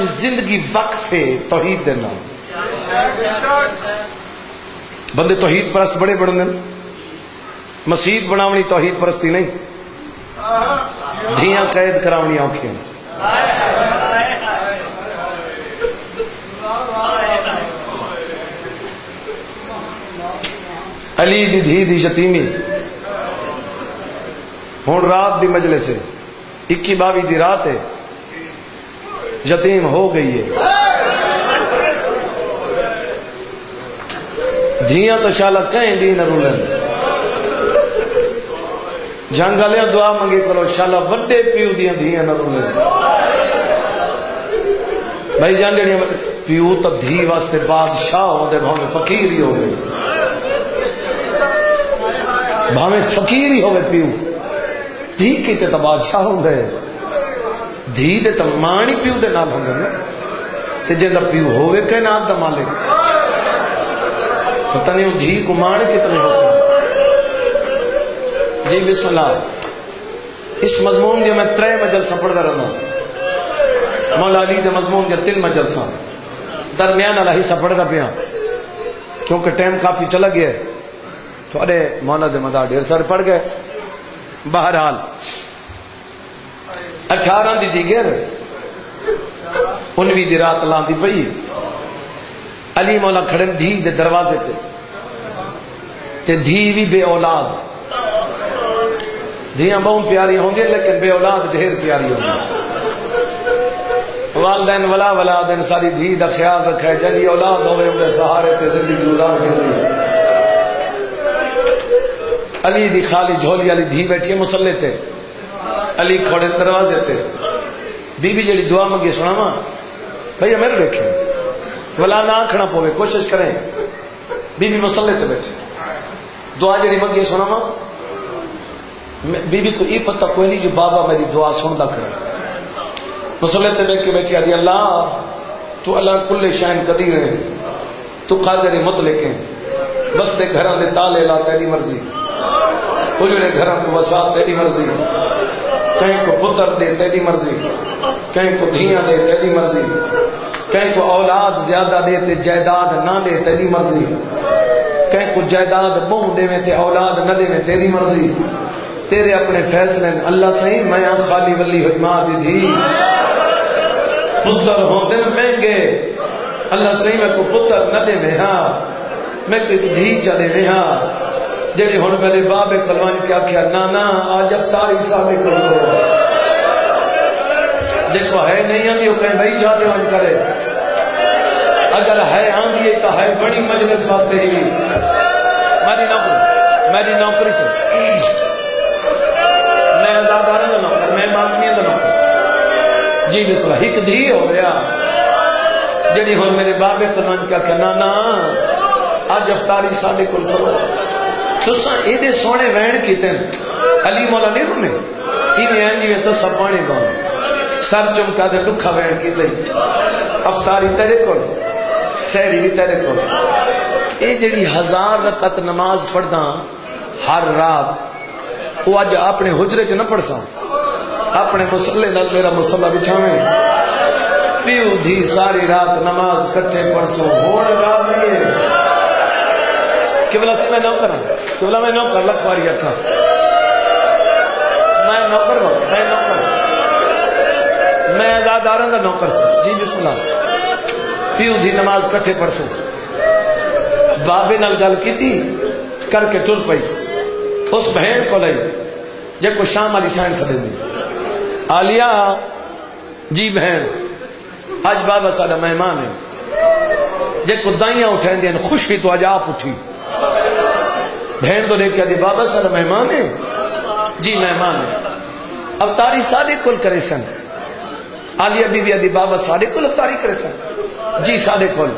زندگی وقف ہے توحید دے نام. بندے توحید پرست بڑے بڑے ہیں. مسجد بناونی توحید پرستی نہیں، دھیاں قید کراونی اوکھیاں. علی دی دھی دی یتیمی ہون رات دی مجلس ہے، 21-22 دی رات ہے، یتیم ہو گئی ہے. دھیاں تو شالا کہیں دی نہ رولن. جنگلے دعا منگے کرو شالا وڈے پیو دیاں دھیاں نہ رولن. بھائی جان جڑیاں پیو تو دھی واسطے بادشاہ ہو دے، بھاویں فقیر ہی ہو گئے، بھاویں فقیر ہی ہوئے پیو، دھی کیتے تو بادشاہ ہوں گئے. دھی دے تو مانی پیو دے نال ہوں گئے تے جیدہ پیو ہوئے کہ نات دا مالک. پتہ نہیں ہوں دھی کو مانی کتنے ہو سکتے. جی بسم اللہ. اس مضمون جو میں 3 مجلسہ پڑھ دا رہا ہوں. مولا علی دے مضمون جو 3 مجلسہ درمیان اللہ حصہ پڑھ دا پیا کیونکہ ٹائم کافی چلا گیا ہے. تو اڑے مولا دے مدار ڈیر سارے پڑھ گئے. بہرحال 18 دی دیگر 19 دی رات لان دی پئی. علی مولا کھڑے دھی دے دروازے پہ تے دھی بھی بے اولاد. دھیاں بہت پیاری ہوں گے لیکن بے اولاد ڈھیر پیاری ہوں گے. والدین ولا ولادین ساری دھی دا خیال رکھے جنی اولاد ہوئے انہیں سہارے تے زندگی گزار گئی. علی دی خالی جھولی علی دھی بیٹھی ہے مسلح تے. علی کھوڑے دروازے تے. بی بی جڑی دعا منگی سنا ماں بھئی میرے دیکھیں ولا نہ آنکھنا پوے کوشش کریں. بی بی مسلح تے بیٹھی دعا جڑی منگی سنا ماں. بی بی کو یہ پتہ کوئی نہیں جو بابا میری دعا سن دا کرے. مسلح تے بیٹھ کے بیٹھی آدھی اللہ تو اللہ کل شائن قدیر ہے، تو قادر مطلق ہے. بس دے گھران دے تالے لا تیری مرضی، اجڑے گھران کو وسا تیری مرضی. کہیں کو پتر دے تیری مرضی، کہیں کو دھیاں دے تیری مرضی، کہیں کو اولاد زیادہ دے تے جائیداد نہ دے تیری مرضی، کہیں کو جائیداد بہت دے میں تے اولاد نہ دے میں تیری مرضی. تیرے اپنے فیصلے میں اللہ صحیح میں خالی ولی ہوئی ماں دی دھی پتر ہوں دن مہنگے. اللہ صحیح میں کو پتر نہ دے میں ہاں میں کوئی دھی چلے میں ہاں. جڑی ہون پہلے باب کلوان کیا کیا نانا آج افطاری صاحب کرو. دیکھو ہے نہیں آندھی وہ کہیں بھائی جاتے وان کرے. اگر ہے آندھی تو ہے بڑی مجلس واسطے ہی میری نوکری سے میں آزادارہ دا نوکر میں ماتمیہ دا نوکر. جی بسم اللہ. ایک دھی ہو گیا جڑی ہون میرے باب کلوان کیا کیا نانا آج افطاری صاحب کرو. تساں ایدے سونے وین کیتے ہیں علی مولا نہیں رونے انہیں آنجی میں تسا پانے گاؤں سر چمکا دے لکھا وین کیتے ہیں. افطاری تیرے کول سہری بھی تیرے کول. اے جڑی 1000 رکعت نماز پڑھدا ہر رات وہ اج اپنے حجرے چ نہ پڑھساں اپنے مصلے نال میرا مصلا بچھاویں. پیو دھی ساری رات نماز کٹھے پڑھسو ہون راضی ہے. قبلہ سے میں نوکر ہوں. قبلہ میں نوکر لکھواری تھا میں نوکر ہوں. میں آزاداروں کا نوکر سے. جی بسم اللہ. پیو دی نماز کٹھے پڑھسو. بابے نال گل کی تھی کر کے ٹر پئی. اس بہن کو لئی جے کو شام علی سائن سدے دی آلیا جی بہن آج بابا سارا مہمان ہے. جے کو دائیاں اٹھائیں دیں خوشی تو آج آپ اٹھی. بہن تو دیکھ کے دی بابا سارا مہمان ہے. جی مہمان ہے. افطاری سارے کل کرے سن. آلیہ بی بی آدھی بابا سارے کل افطاری کرے سن. جی سارے کل.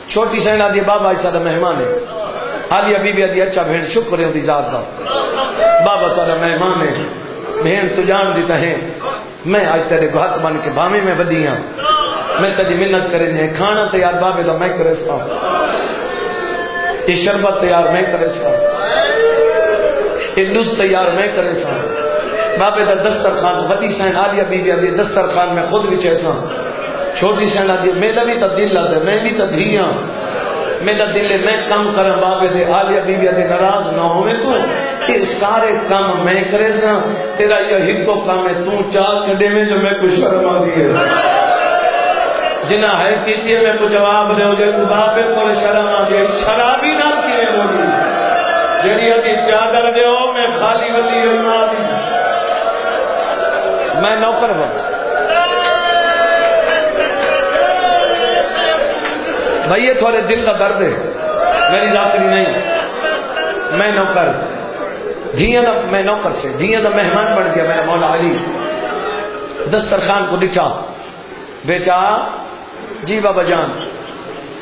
چھوٹی سین آدھی بابا آج سارا مہمان ہے. آلیہ بی بی آدھی اچھا بہن شکر ہے دی ذات دا بابا سارا مہمان ہے. بہن تو جان دیتا ہے میں آج تیرے کو ہاتھ مان کے بامے میں ودیاں میں تجھے منت کرے دیں کھانا تیار بابے دا میں کرے سا یہ شربت تیار میں کرے سا یہ دودھ تیار میں کرے سا بابے دا دسترخوان وڈی سائن آلیہ بی بی دسترخوان میں خود بھی چیسا چھوٹی سینڈا دی میرا بھی تو دل ہے میں بھی تو دھیاں میرا دل ہے میں کم کرم بابے دے آلیہ بی بی دے ناراض نہ ہوئے تو یہ سارے کام میں کرے سا تیرا یہ ہکو کام ہے تو چاہ کڈے میں جو میں کچھ شرم آ دیئے جنہ ہے کیتی ہے میں کو جواب دے ہو جائے تو بابے کو شرم آ دیئے شرابی نام کی میں بولی جنہی حدی چادر دے ہو میں خالی ولی ہوئی آ دی میں نوکر ہوں بھائی یہ تھوڑے دل کا درد ہے میری ذاتری نہیں میں نوکر جیاں دا میں نوکر سے جیاں دا مہمان بن گیا میرا مولا علی دسترخوان کو ڈچا بیچا جی بابا جان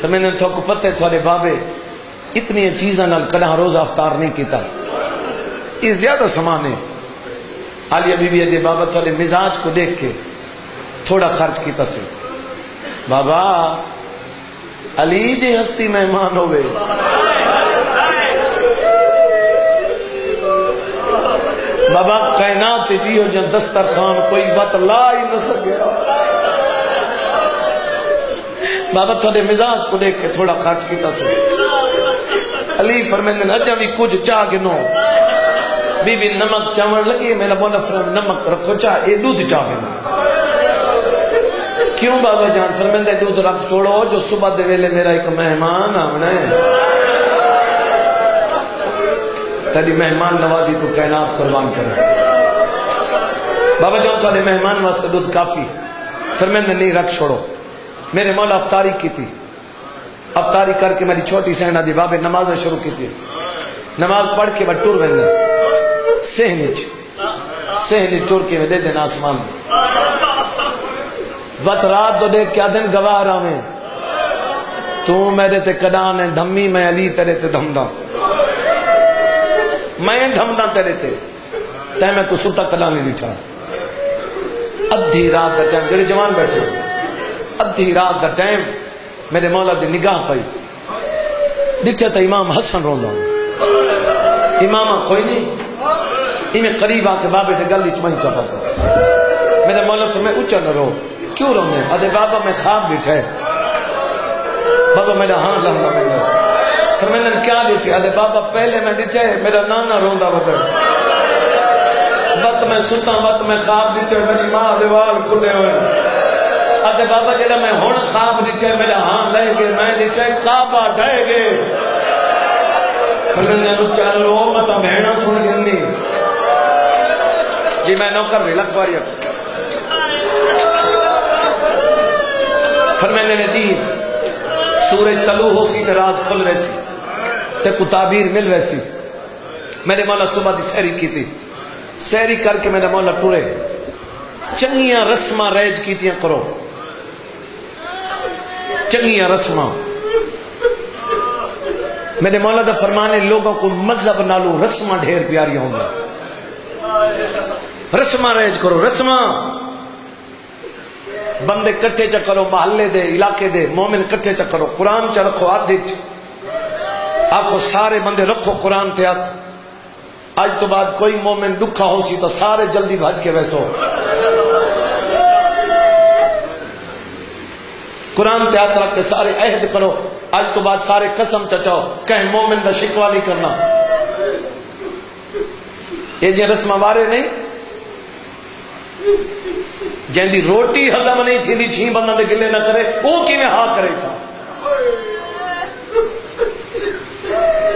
تو میں نے تو کو پتہ ہے تھوڑے بابے اتنی چیزاں نال کلا روز افطار نہیں کیتا یہ زیادہ سامان ہے علی بی بی دے بابا تھوڑے مزاج کو دیکھ کے تھوڑا خرچ کیتا سے بابا علی دے ہستی مہمان ہوئے بابا کائنات جی ہو جن دسترخوان کوئی بات لا ہی نہ سکیا بابا تھوڑے مزاج کو دیکھ کے تھوڑا خرچ کیتا سے علی فرمیندے اجا بھی کچھ چاہ گنو بی بی نمک چاور لگی میرا مولا فرم نمک رکھو چاہ اے دودھ چاہ گنو کیوں بابا جان فرمیندے دودھ رکھ چھوڑو جو صبح دے ویلے میرا ایک مہمان آمنا ہے تیری مہمان نوازی تو کائنات قربان کرے بابا جان تھوڑے مہمان واسطے دودھ کافی فرمیندے نہیں رکھ چھوڑو میرے مولا افطاری کی تھی افطاری کر کے میری چھوٹی سینڈا دی بابے نماز شروع کی تھی نماز پڑھ کے میں ٹور بندے سہنی ٹور کے میں دے دینا آسمان وقت رات دو دیکھ کیا دن گواہ رہا میں تو میرے تے کڈان ہے دھمی میں علی تیرے تے دھمدہ میں دھمدہ تیرے تے میں کو ستا کلا نہیں لٹھا ادھی رات دا ٹائم جڑے جوان بیٹھے ادھی رات دا ٹائم میرے مولا دی نگاہ پائی ڈٹھا تا امام حسن رو لوں امامہ کوئی نہیں میں قریب آ کے بابے دے گلی چمائی چپا تھا میرے مولا سے میں اچھا نہ رو کیوں رو میں ادھے بابا میں خواب بیٹھے بابا میرا ہاں لہنا میں نے پھر میں نے کیا بیٹھے ادھے بابا پہلے میں بیٹھے میرا نانا روندہ وقت وقت میں ستا وقت میں خواب بیٹھے میری ماں دیوال کھلے ہوئے ادھے بابا جیڑا میں ہون خواب بیٹھے میرا ہاں لے گئے میں بیٹھے کعبہ ڈھائے گئے پھر میں نے اچھا رو مطا بہنا سن گندی جی میں نوکر بھی لکھواری پھر میں نے دی سورج طلوع ہو سی تے راز کھل ویسی تے کو تعبیر مل ویسی میرے مولا صبح دی سہری کی تھی سہری کر کے میرے مولا ٹورے چنگیاں رسمہ ریج کیتیاں کرو چنگیاں رسمہ میرے مولا دا فرمانے لوگوں کو مذہب نالو رسمہ ڈھیر پیاری ہوں گا رسمہ ریج کرو رسمہ بندے کٹھے چا کرو محلے دے علاقے دے مومن کٹھے چا کرو قرآن چا رکھو آدھ آکھو سارے بندے رکھو قرآن تے آت آج تو بعد کوئی مومن دکھا ہو سی تو سارے جلدی بھاج کے ویسو قرآن تے آت رکھ کے سارے عہد کرو آج تو بعد سارے قسم چچاؤ کہیں مومن دا شکوا نہیں کرنا یہ جی رسمہ وارے نہیں جن دی روٹی ہضم نہیں تھی دی چھین بندہ دے گلے نہ کرے وہ کی میں ہاں کرے تھا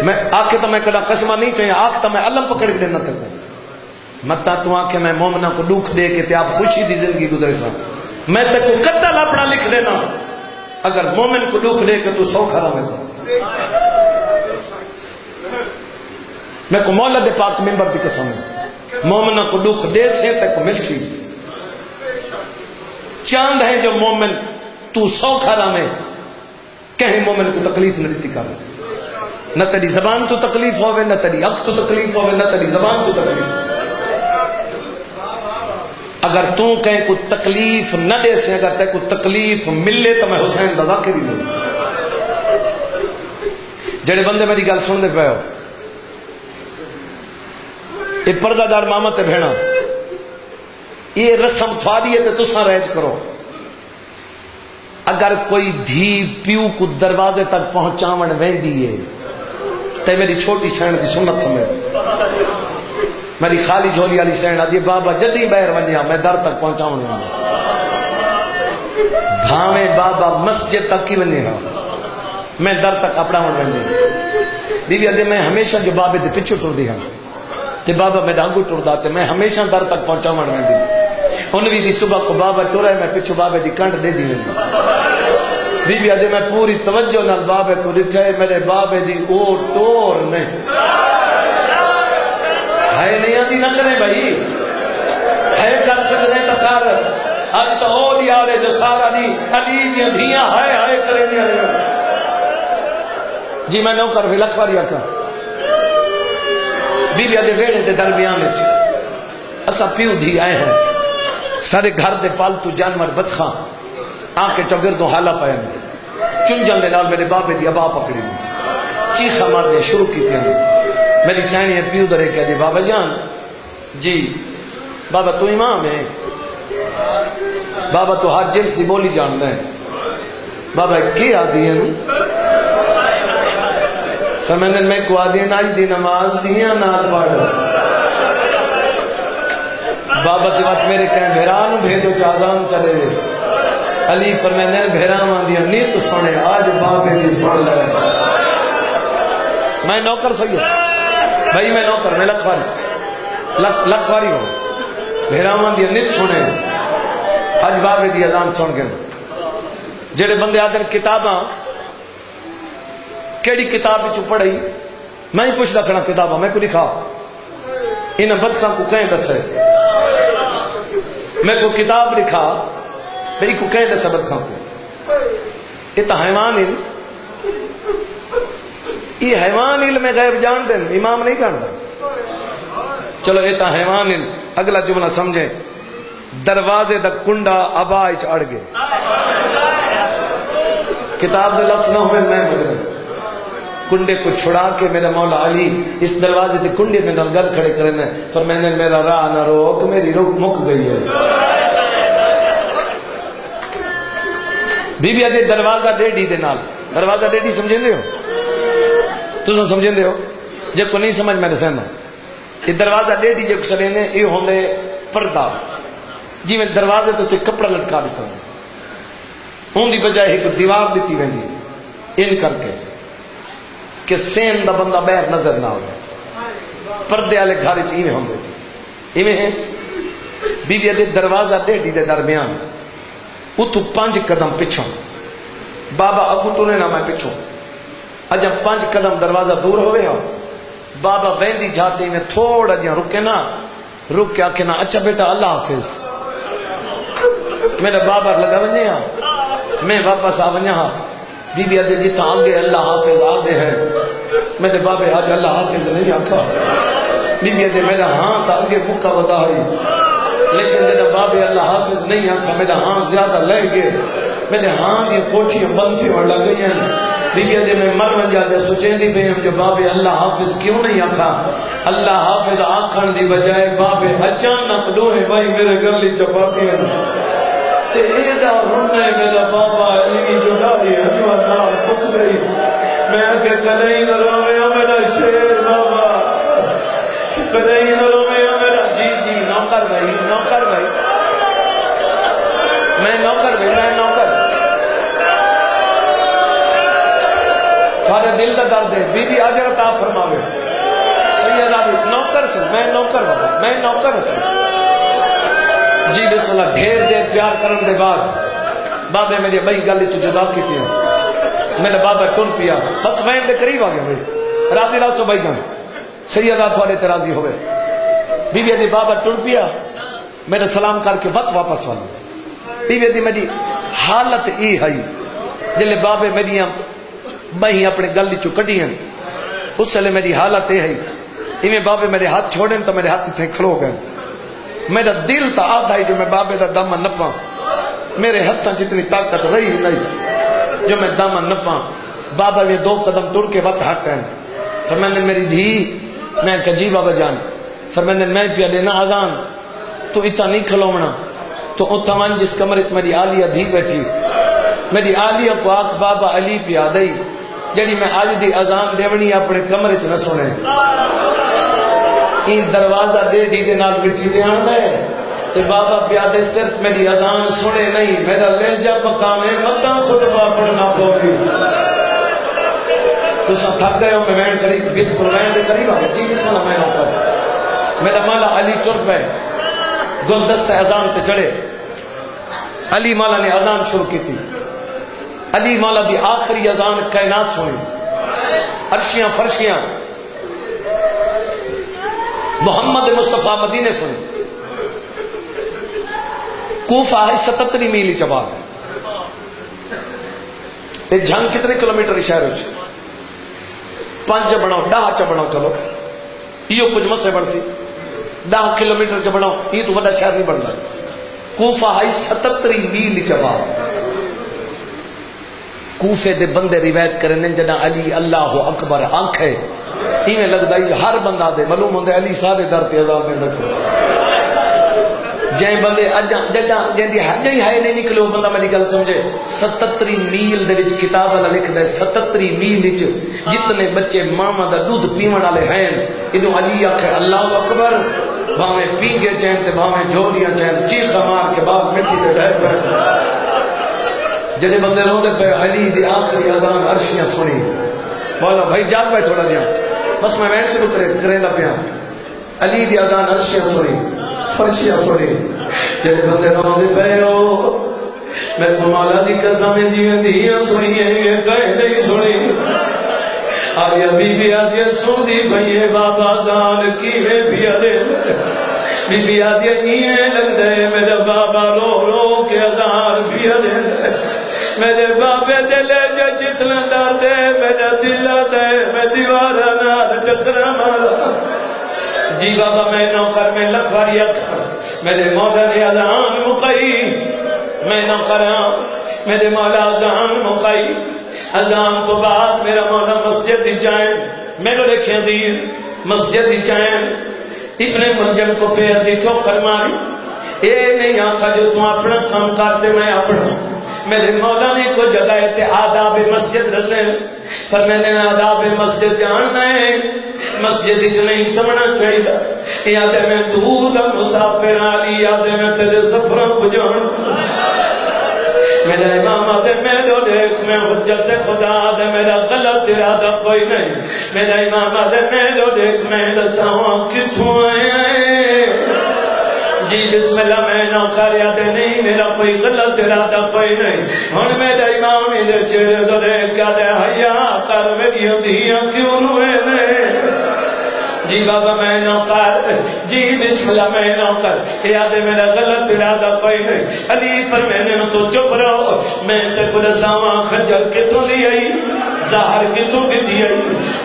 میں آکھے تو میں کلا قسمہ نہیں چاہیے آکھ تو میں علم پکڑ کے دینا تک متا تو آکھے میں مومنہ کو دکھ دے کے تے آپ خوشی دی زندگی گزرے سا میں تک کو قتل اپنا لکھ دینا اگر مومن کو دکھ دے کے تو سو کھرا میں تھا میں کو مولا دے پاک ممبر دی قسم مومنہ کو دکھ دے سے تک کو مل سی چاند ہے جو مومن تو سو کھرا میں کہیں مومن کو تکلیف نہ دیتی کر نہ تیری زبان تو تکلیف ہوئے نہ تیری عقل تو تکلیف ہوئے نہ تیری زبان تو تکلیف اگر تو کہیں کو تکلیف نہ دے سے اگر تے کو تکلیف ملے تو میں حسین دا ذاکر ہی ملے جڑے بندے میری گل سن دے پہ ہو یہ پردہ دار ماما تے بھینا یہ رسم تھوڑی ہے تے تساں ریج کرو اگر کوئی دھی پیو کو دروازے تک پہنچاون ویندی ہے تے میری چھوٹی سین کی سنت سمجھ، میری خالی جھولی والی سین آدھی بابا جدی باہر ونیا میں در تک پہنچاؤں گا، بھاویں بابا مسجد تک کی ونیا میں در تک اپنا ونیا۔ بی بی آدھی میں ہمیشہ جو بابے دے پچھو ٹر دی ہاں تے بابا میں ڈانگو ٹر دا تے میں ہمیشہ در تک پہنچاؤں گا۔ انوی دی صبح کو بابا ٹر ہے میں پچھو بابے دی کنٹ دے دی ونیا۔ بی بی آدھی میں پوری توجہ نال بابے کو ڈٹھے میرے بابے دی او ٹور نہیں ہے، نہیں آدھی نہ کریں بھائی، ہے کر سکتے تو کر، آج تو ہو دیا رہے جو سارا دی علی دیا دھیاں ہائے کریں دیا رہے۔ جی میں نو کر بھی لکھواری آکا بی بی آدھے ویڑے دے درمیان اسا پیو دھی آئے ہیں، سارے گھر دے پالتو جانور بدخاں آنکھیں چگردوں حالہ پائے ہیں، چنجن دے نال میرے بابے دی ابا پکڑی چیخا مارنے شروع کی تھی میری سینی ہے پیو درے کہہ دی بابا جان جی بابا تو امام ہے، بابا تو ہر جنس دی بولی جان رہے ہیں، بابا کی آدھی ہیں فمینن میں کو آدھی ہیں آج دی نماز دیاں نال پڑھ بابا دی وقت میرے کہیں بھیرانو بھیدو چازان چلے دے علی فرمینن بھیران دیاں نہیں تو سنے آج بابے دی سن لگے میں نوکر سید بھائی میں نوکر میں لکھواری ہوں بھیرامان دی نت سنے آج بابے دی اذان سن گئے جڑے بندے آدھر کتاباں کیڑی کتاب بچو پڑھائی میں ہی پوچھ رکھنا کتاباں میں کو لکھا انہیں بدخاں کو کہیں دس ہے میں کو کتاب لکھا بھئی کو کہیں دس ہے بدخاں کو یہ تو حیوان علم یہ حیوان علم غیب جان دیں امام نہیں جانتا چلو یہ تو حیوان علم اگلا جملہ سمجھیں دروازے دا کنڈا آبائچ اڑ گئے کتاب دے لفظ نہ ہوئے میں مجھے کنڈے کو چھڑا کے میرا مولا علی اس دروازے دے کنڈے میں نلگر کھڑے کرنے فرمائنے میرا راہ نہ روک میری روک مک گئی ہے بی بی آدھے دروازہ ڈیڈی دے نال دروازہ ڈیڈی سمجھیں دے ہو تو سمجھیں دے ہو جب کو نہیں سمجھ میں نے سہنا یہ دروازہ ڈیڈی جب کو سلینے یہ ہوندے پردہ جی میں دروازے تو سے کپڑا لٹکا دیتا ہوں ہوں دی بجائے ایک دیوار دیتی ویندی ان کر کے کہ سین دا بندہ بیر نظر نہ ہوئے پردے آلے گھارے چیئے ہوں دے ایمیں ہیں بی بی آدھے دروازہ ڈیڈی دے درمیان اتو 5 قدم پچھوں بابا اگو تو نے نہ میں پچھوں اجب 5 قدم دروازہ دور ہوئے ہو بابا ویندی جاتے میں تھوڑا جہاں رکے نا رک کے آکے نا اچھا بیٹا اللہ حافظ میرا بابا لگا ونجے ہاں میں واپس آ ونجے ہاں بی بی آدھے جیتا آگے اللہ حافظ آگے ہیں میرے بابے آگے اللہ حافظ نہیں آکھا بی بی آدھے میرا ہاں تا آگے مکہ ودا ہوئی لیکن میرا بابے اللہ حافظ نہیں آکھا میرا ہاں زیادہ لے گئے میرے ہاں دی کوٹھی بندھی اور لگئی ہیں بی بی آدھے میں مر ونجا دے سوچیں دی بے ہم جو بابے اللہ حافظ کیوں نہیں آکھا اللہ حافظ آکھن دی بجائے بابے اچانک دوہے بھائی میرے گلی چپاتی ہیں تے ایڈا رونے میرا بابا علی جو ڈاری حجو اللہ پچھ گئی میں کہ کدئی نہ روے میرا شیر بابا کدئی نہ روے میرا جی جی نوکر بھائی میں نوکر تھارے دل دا درد ہے بی بی آجر عطا فرماوے سید آبی نوکر سے میں نوکر سے جی بسم اللہ ڈھیر دیر پیار کرن دے بعد بابے میری بھائی گلی چو جدا کی تھی میرے بابا ٹن پیا بس وین دے قریب آگیا بھائی راضی راسو بھائی گاں سیدہ تھوڑے ترازی ہوئے بی بی دی بابا ٹن پیا میرے سلام کر کے وقت واپس والا بی بی دی میری حالت ای ہے جلے بابے میری میں اپنے گلی چو کٹی ہیں اس سے لے میری حالت ای ہے ایویں بابے میرے ہاتھ چھوڑیں تو میرے ہاتھ تھے کھلو گئے میرا دل تا آدھا ہی جو میں بابے دا دامن نپاں میرے ہتھاں جتنی طاقت رہی نہیں جو میں دامن نپاں بابا یہ 2 قدم ٹر کے وقت ہٹ ہیں فرمائنے میری دھی میں کہا جی بابا جان فرمائنے میں پیا لینا آزان تو اتنا نہیں کھلومنا تو اتوان جس کمرت میری آلیہ دھی بیٹھی میری آلیہ کو آکھ بابا علی پیا دئی جڑی میں آج دی اذان دیونی اپنے کمرے چ نہ سنے این دروازہ دے ڈی دے نال مٹی دے آن دے تے بابا پیا دے صرف میری اذان سنے نہیں میرا لہجہ پکاوے متا خطبہ پڑھنا پوگی تو سب تھک گئے ہو میں وین قریب بالکل وین دے قریب آگے جی بسم اللہ میں نوکر میرا مولا علی ٹر پہ گلدست اذان تے چڑھے علی مولا نے اذان شروع کی تھی علی مولا دی آخری اذان کائنات سنی عرشیاں فرشیاں محمد مصطفیٰ مدینے سنی کوفہ ہے 77 میل چبال ایک جھنگ کتنے کلومیٹر شہر ہو چھے 5 بناؤ 10 بناؤ چلو یہ کچھ مسئلہ بڑھ سی 10 کلومیٹر بناؤ یہ تو بڑا شہر نہیں بڑھ رہا کوفہ ہے 77 میل چبال کوفے دے بندے روایت کرنے جنا علی اللہ اکبر آنکھ ہے ایمیں لگتا ہے ہر بندہ دے معلوم ہوندے علی سادے در تے عذاب میں دکھو جائیں بندے جائیں دی حجہ ہی ہے نہیں نکلے وہ بندہ میری گل سمجھے 77 میل دے وچ کتاب اللہ لکھ دے 77 میل وچ جتنے بچے ماما دا دودھ پیون والے ہیں ادو علی آنکھ ہے اللہ اکبر بھاویں پینگے چین تے بھاویں جھولیاں چین چیخا مار کے بعد مٹی تے ڈھیر پڑے جنہیں بندے روندے پہ علی دی آخری اذان عرشیاں سنی بولا بھائی جاگ بھائی تھوڑا دیا بس میں وین شروع کریں دا پیا علی دی اذان عرشیاں سنی فرشیاں سنی جنہیں بندے روندے پہ میں تو مولا دی قسمیں جیویں دیاں سنی یہ کہیں نہیں سنی آیا بی بی آدیا سن دی بھئیے بابا اذان کیویں بھی آدے بی بی آدیا کیویں لگ دے میرا بابا رو رو کے اذان بھی آدے میرے بابے دلے جو جتنا درد ہے میرا دل دے میں دیوارہ نال ٹکرا مارا جی بابا میں نوکر میں لکھواریا میرے مولا نے اذان مقائی میں نوکراں میرے مولا اذان مقائی اذان تو بعد میرا مولا مسجد دی جائیں میرے لکھے عزیز مسجد دی جائیں ابن منجم کو پہ دی ٹھوکر ماری اے نہیں آقا جو تم اپنا کام کرتے میں اپنا میرے مولا نے کو جگہ تے آداب مسجد رسے فرمینے آداب مسجد جاننا ہے مسجد جو نہیں سمنا چاہیے یاد میں دور مسافر آلی یاد میں تیرے سفروں کو جان میرا امام آدھے میرے دیکھ میں حجت خدا دے میرا غلط ارادہ کوئی نہیں میرا امام آدھے میرے دیکھ میں لساواں کتوں آئے جی بسم اللہ میں نوکر یاد نہیں میرا کوئی غلط ارادہ کوئی نہیں ہن میرا امام میرے چہرے تو دیکھ کیا دے حیا کر میری دھیاں کیوں روئے نے جی بابا میں نوکر جی بسم اللہ میں نوکر یاد میرا غلط ارادہ کوئی نہیں علی فرمینے تو چپ رہو میں تے پلساواں خنجر کتوں لی آئی ظاہر کتوں کی دی آئی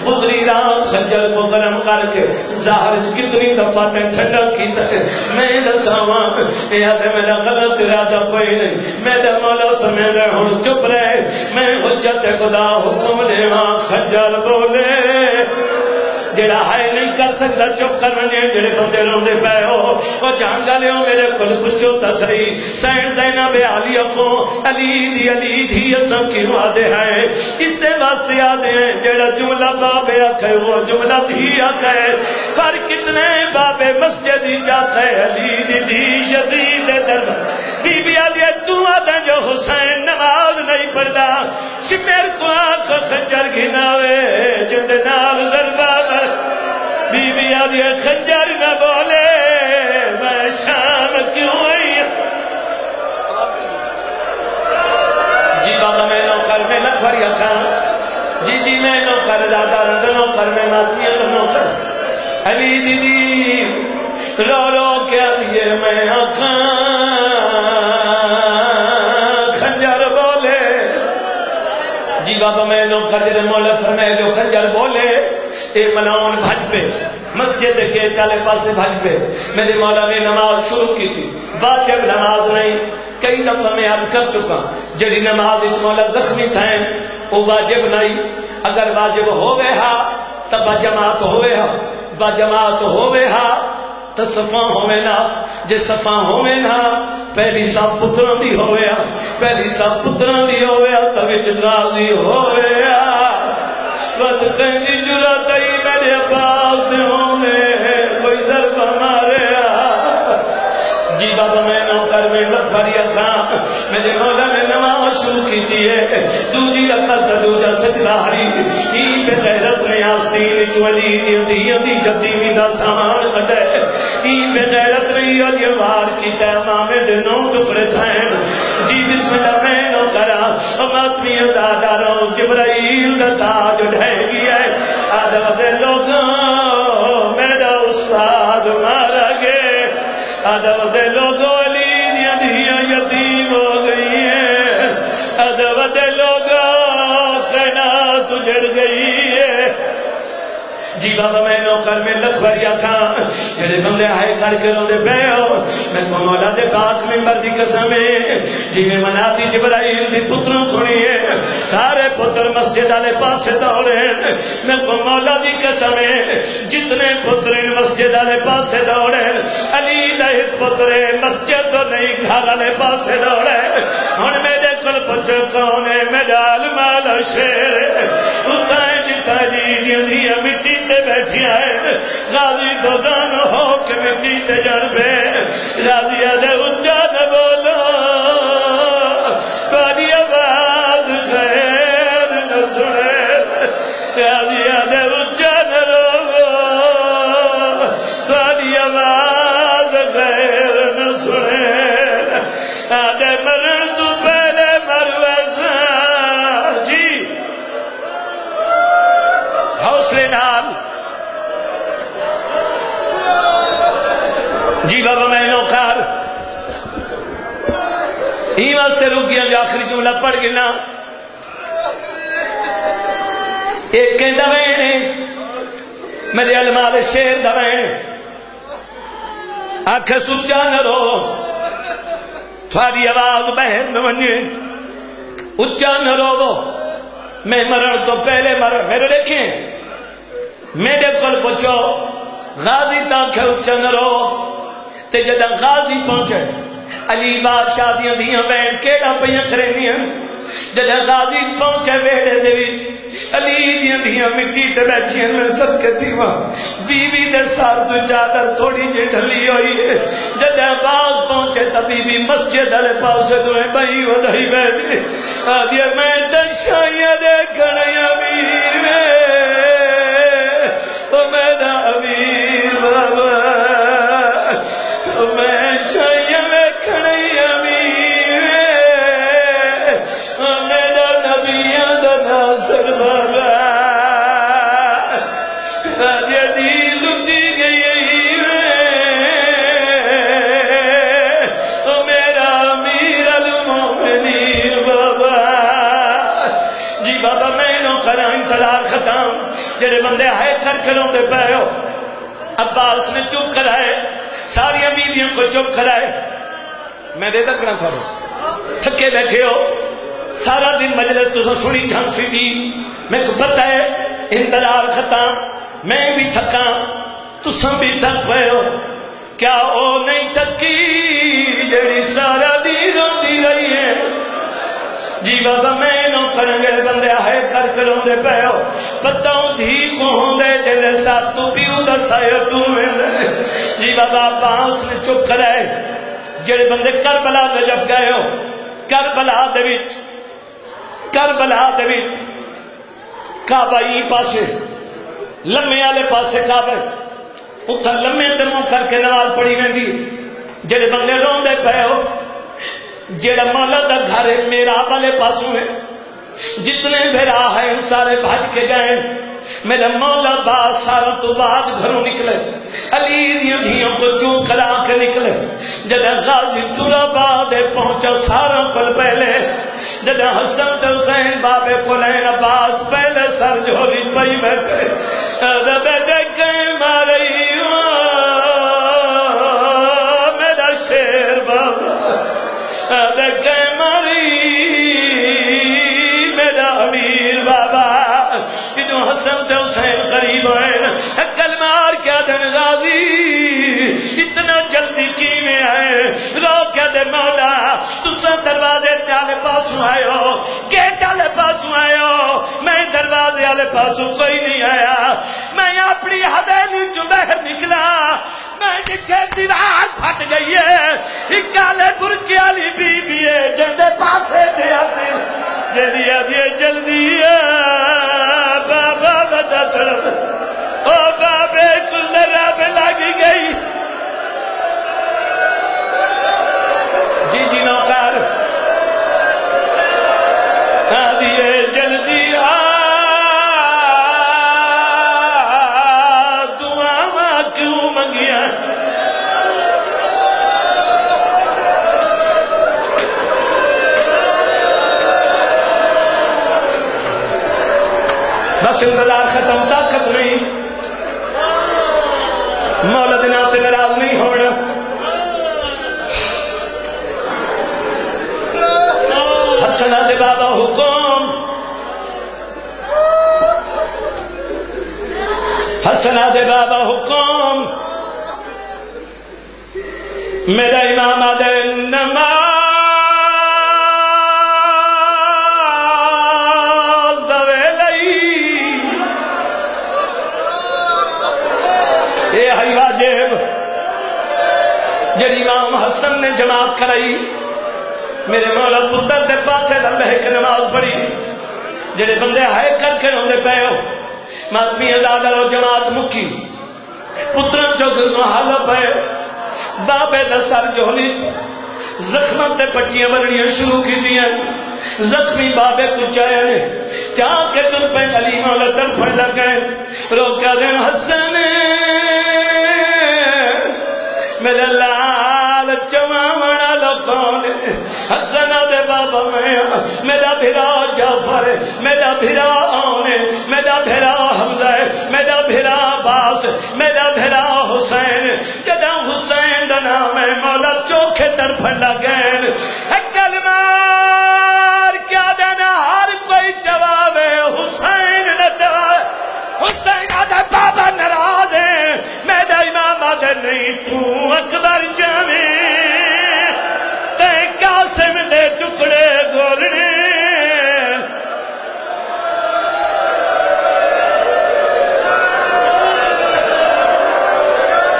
قدری رات خنجر کو گرم کر کے ظاہر کتنی دفعہ تے ٹھنڈا کیتا ہے میں دساواں یاد میرا غلط ارادہ کوئی نہیں میرا مولا فرمینے ہن چپ رہے میں حجت خدا حکم دیواں خنجر بولے جڑا ہے نہیں کر سکتا چپ کرنے جڑے بندے روندے پے ہو وہ جان گالے ہو میرے کل پچھو تصری سین زینب علیہ کو علی دی اساں کیوں آدھے ہیں اس سے واسطے آدھے ہیں جڑا جملہ بابے آکھے وہ جملہ دھی آکھے پر کتنے بابے مسجد جاکھے علی دی یزید در بی بی آدھے تو آدھے جو حسین نماز نہیں پڑھدا شمیر کو آنکھ خنجر گھناوے جند نال ضربہ بی بی آدھی خنجر نہ بولے میں شام کیوں آئی جی بابا میں نوکر میں لکھوری اکھاں جی میں نوکر دادا رد نوکر میں ماتمیت نوکر علی دیدی رو رو کیا دیئے میں اکھاں خنجر بولے جی بابا میں نوکر دیدے مولا فرمائے جو خنجر بولے اے ملاؤن بھج پہ مسجد کے کالے پاسے بھج پہ میرے مولا نے نماز شروع کی تھی واجب نماز نہیں کئی دفعہ میں عرض کر چکا جڑی نماز اچ مولا زخمی تھائیں وہ واجب نہیں اگر واجب ہوئے ہا تب جماعت ہوئے ہا با جماعت ہوئے ہا تصفہ ہوئے نا جے صفا ہوئے نا پہلی سب پتران دی ہویا پہلی سب پتران دی ہویا توچ غازی ہویا ود کہیں جرات ہی میرے عباس دے ہونے کوئی ضربہ ماریا جی بابا میں نوکر میں لکھاری تھا میرے مولا نے نماز شروع کی دیئے دوجی رکھت دوجا سجداری ہی پہ غیرت میں آستین چولی دی جتیمی دا سامان کھڑے ہی پہ غیرت نہیں اجوار کی تیمام دنوں ٹکڑے تھائیں جی بسم اللہ میں نوکرا ماتمی دادا رو جبرائیل دا تاج ڈھے گیا ہے آدم دے لوگوں میرا استاد مارا گئے آدم دے لوگوں علی دیاں یتیم ہو گئی ہیں آدم دے لوگوں کائنات اجڑ گئی ہے جی بابا میں نوکر میں لگ بھریا تھا جڑے بندے آئے کر کے رو دے بیو میں کو مولا دے پاک ممبر دی قسمیں جی میں مناتی جبرائیل دی پتروں سنیے سارے پتر مسجد آلے پاس سے دوڑے میں کو مولا دی قسمیں جتنے پتر مسجد آلے پاس سے دوڑے علی لہت پترے مسجد تو نہیں گھر آلے پاس سے دوڑے ہن میرے کل پچھو کونے میرا علمال شیر اتائیں جتا جی دیا مٹی تے بیٹھی آئے غازی تو زان ہو کے مٹی تے جڑ بے غازی آدھے اچھا نہ بولو کوئی آواز غیر نہ سنے غازی آدھے اچھا نہ روگو کوئی آواز غیر نہ سنے آدھے مرن تو پہلے مرویسا جی حوصلے نال جی بابا میں نوکار ہی واسطے رک گیا جو آخری جملہ پڑھ گنا ایک کہیں دوینے میرے علماء شیر دوینے آنکھیں سچا نہ رو تھوڑی آواز بہر میں بنیے اچا نہ رو میں مرن تو پہلے مرن میرے دیکھیں میرے کل پوچھو غازی تاکہ اچا نہ رو تے جدہ غازی پہنچے علی بادشاہ دیاں دیاں بین کیڑا پیاں کرینیاں جدہ غازی پہنچے ویڑے دے وچ علی دیاں دیاں مٹی تے بیٹھیاں میں صدقے تھی وہاں بی بی دے سار تو چادر تھوڑی جے ڈھلی ہوئی ہے جدہ غاز پہنچے تا بی بی مسجد علی پاسے تو بھائی ودائی بیٹھی آدھیا میں دشائیاں دیکھنے امیر میں او میرا امیر بابا میں شائیاں ویکھنے امیر میرا نبیاں دا ناصر بابا آدھیا دل اٹھی گئی میرا امیر المومنین بابا جی بابا میں نو کرا انتظار ختم جڑے بندے آئے کر کروں دے پہو عباس نے چپ کرائے ساری بیویوں کو چپ کرائے میں دے دکھنا تھا تھکے بیٹھے ہو سارا دن مجلس تو سنی ڈھنگ سی تھی میں کو پتہ ہے انتظار ختم میں بھی تھکا تساں بھی تھک پئے ہو کیا او نہیں تھکی جڑی سارا دن روندی رہی ہے جی بابا میں نو کرنگے بندے آئے کر کروں دے پہو پتاؤں دھی کو ہوں دے جلے ساتھ تو پیو دا سائے تو میں دے جی بابا پاس نے چپ کرائے جڑے بندے کربلا نجف گئے ہو کربلا دے وچ کعبہ ہی پاسے لمحے آلے پاسے کعبہ اتھا لمحے درموں کر کے نماز پڑھی میں دی جڑے بندے رون دے پہے ہو جڑا مولا دا گھر میرا والے پاسوں ہے جتنے بھیرا ہے ان سارے بھاج کے گئے میرا مولا با سارا تو بعد گھروں نکلے علی دیاں دھیوں کو چون کلا کے نکلے جدہ غازی تورا بعد پہنچا سارا کل پہلے جدہ حسن تے حسین بابے کلین عباس پہلے سر جھولی پئی بیٹھے دبے دیکھیں مارئی میرا شیر بابا دیکھیں ماری میرا امیر بابا جدو حسن تے حسین قریب ہیں کلمار کیا دن غازی اتنا جلدی کی میں آئے رو کے دے مولا تسا دروازے والے پاسوں آئے ہو گیٹ والے پاسوں آئے ہو میں دروازے والے پاسوں کوئی نہیں آیا میں اپنی حویلی چ باہر نکلا میں دیکھے دیوار پھٹ گئی ہے کالے برقے والی بی بی ہے جندے پاسے دے آتی جلدی آدھی جلدی بابا بدا تڑپ او بابے کل رب لگی گئی جی جی نوکر آدھی جلدی دعا کیوں منگیا بس انتظار ختم طاقت نہیں مولا دے نام تے ناراض نہیں ہونا حسن دے بابا حکم حسن دے بابا حکم میرا امام دے نماز جڑی امام حسن نے جماعت کرائی میرے مولا پتر دے پاسے لمبے کے نماز پڑھی جڑے بندے ہائے کر کے روندے پے ہو ماتمی ادادہ لو جماعت مکی پتران چوکر نو حالا پے بابے دا سر جولی زخمت تے پٹیاں بننیاں شروع کی دیا زخمی بابے کو چاہے نے چاہ کے تن پہ علی مولا تر پڑ لگے روکا دیں حسن میرے لال چمامنا لکھون حسن دے بابا میں میرا بھرا جعفر میرا بھرا آنے میرا بھرا حمزہ میرا بھرا عباس میرا بھرا حسین جدا حسین دا نام ہے مولا چوکھے در پھڑ لگین کلمار کیا دینا ہر کوئی جواب ہے حسین نہ جواب حسین آدھے بابا نراض ہے میرا امام آدھے نہیں تو اکبر جانے تے قاسم دے ٹکڑے گولنے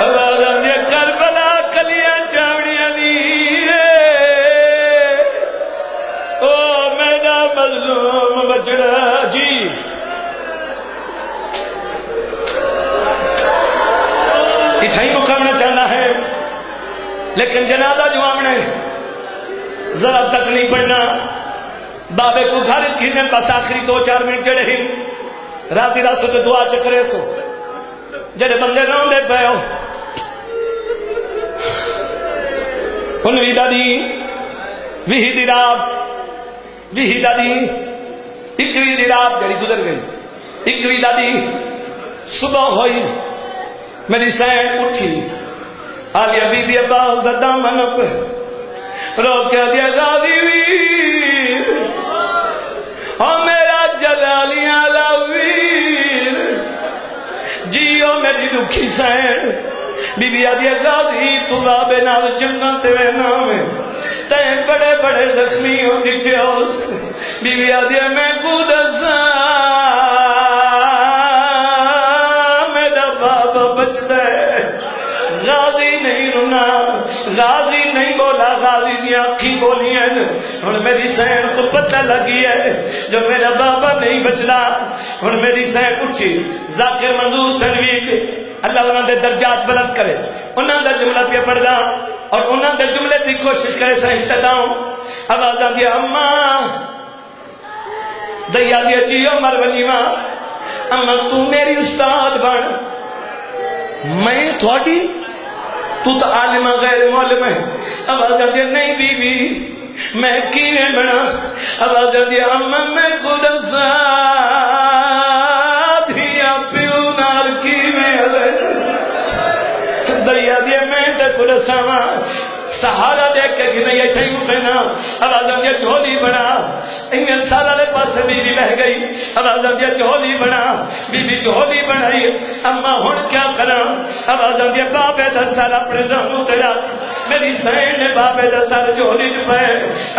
آوازاں دے کربلا کلیاں چاوڑیاں لیے او میرا مظلوم بچڑا جی اتھائی مقامنا چاہنا ہے لیکن جنازہ جو آمنے ذرا تک نہیں پڑھنا بابے کو گھر چیزیں بس آخری 2-4 منٹ جڑے ہی راتی راسو کے دعا چکرے سو جڑے بندے روندے پہ ہو انوی دادی وہی دی رات وہی دادی اکوی دی رات جڑی گزر گئی اکوی دادی صبح ہوئی میری سین اٹھی آلیا بی بی عباس دا دامن پہ روکیا دیا غازی ویر اور میرا جلالیاں لاویر جیو میری دکھی سین بی بی آدیا غازی تو بابے نال جنگن تیوے نامے تین بڑے بڑے زخمی ہو دیچے ہوس بی بی آدیا میں خود غازی نہیں رونا غازی نہیں بولا غازی دیا آنکھیں بولی ہیں اور میری سین کو پتہ لگی ہے جو میرا بابا نہیں بچلا اور میری سین اٹھی ذاکر منظور سنوید اللہ انہوں نے درجات بلند کرے انہوں نے جملہ پہ پڑھ دا اور انہوں نے جملے کی کوشش کرے سہنشتداؤں آوازہ دیا اماں دیا دیا جیو مرولیمہ اماں تو میری استاد بن میں تھوڑی تو عالمہ غیر معلم ہے آوازہ دیا نہیں بی بی میں کیویں بنا آوازہ دیا اماں میں خود ذات ہی پیو نال کیویں دیا دیا میں تے خود ساما سہارا دیکھ کے کہ نہیں ایتھے ہی مکنا آوازہ دیا جھولی بنا انہیں سارا لے پاس بی بی بہ گئی آوازہ دیا جھولی بنا بی بی جھولی بنائی اما ہن کیا کرا آوازہ دیا بابے 10 سال اپنے زموں تیرا میری سین نے بابے دا سر جھولی چ پے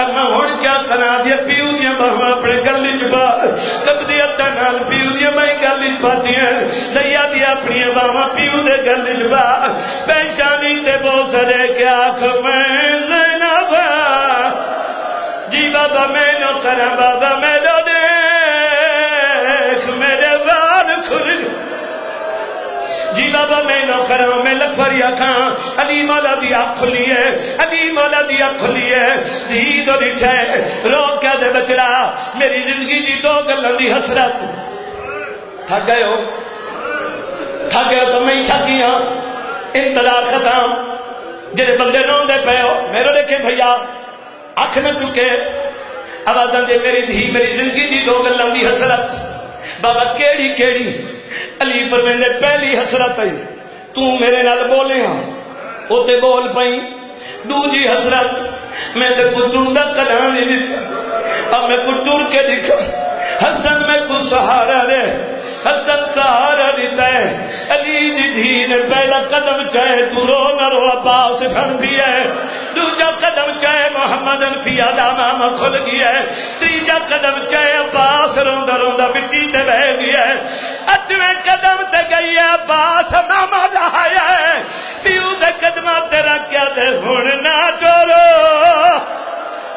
اما ہن کیا کرا دی پیو دی باہاں اپنے گلی چ پا کبدی اتا نال پیو دی میں گلی چ پاتی ہیں دیا دی اپنی باہاں پیو دے گلی چ پا پیشانی تے بوسرے کے آنکھ میں زینب جی بابا میں نو کرا بابا میں نو دیکھ میرے وال کھل جی بابا میں نو کروں میں لکھوری آکھاں علی مولا دی آنکھ کھلی ہے علی مولا دی آنکھ کھلی ہے دید و نٹھے رو کیا دے بچڑا میری زندگی دی دو گلن دی حسرت تھک گئے ہو تو میں ہی تھک گیا انتظار ختم جڑے بندے رون دے پے ہو میرے دیکھے بھیا آنکھ نہ چکے آوازاں دے میری دھی میری زندگی دی دو گلن دی حسرت بابا کیڑی کیڑی علی فرمیندے پہلی حسرت ہے تو میرے نال بولے ہاں او تے بول پئی دوجی حسرت میں تے کو ٹردا کداں نہیں دتا اب میں کو ٹر کے دکھا حسن میں کو سہارا رے حسن سہارا دیتا ہے علی دی دھی نے پہلا قدم چاہے تو رو نہ رو عباس ٹھن بھی ہے دوجا قدم چاہے محمد انفیہ دامامہ کھل گیا ہے تیجا قدم چاہے عباس روندہ روندہ مٹی تے بہ گیا ہے اتویں قدم تے گئی ہے عباس ماما دہایا ہے پیو دے قدمہ تیرا کیا دے ہون نہ ڈورو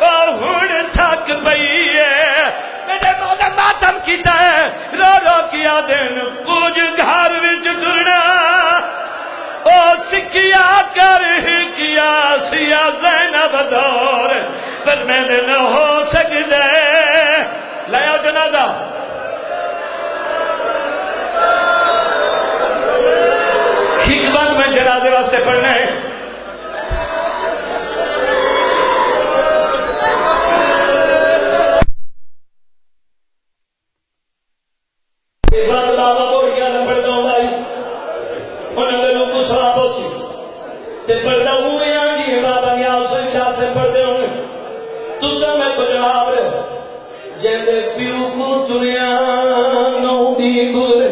اور ہون تھک پئی ہے میرے مولا ماتم کیتا ہے رو رو کیا دن کچھ گھر وچ ترنا او سکیا کر ہی کیا سیا زینب دور پر میں نے نہ ہو سکتے لے آؤ جنازہ حکمت میں جنازے واسطے پڑھنا ہے بابا بوڑیا نہ پڑھ دوں بھائی انہوں نے لوگ کو سواب ہو سی تے پڑھ دوں ہوئے آنگی بابا نیا حسن شاہ سے پڑھ دے ہوں تو سا میں کو جواب رہے جیدے پیو کو تنیا نو دی گل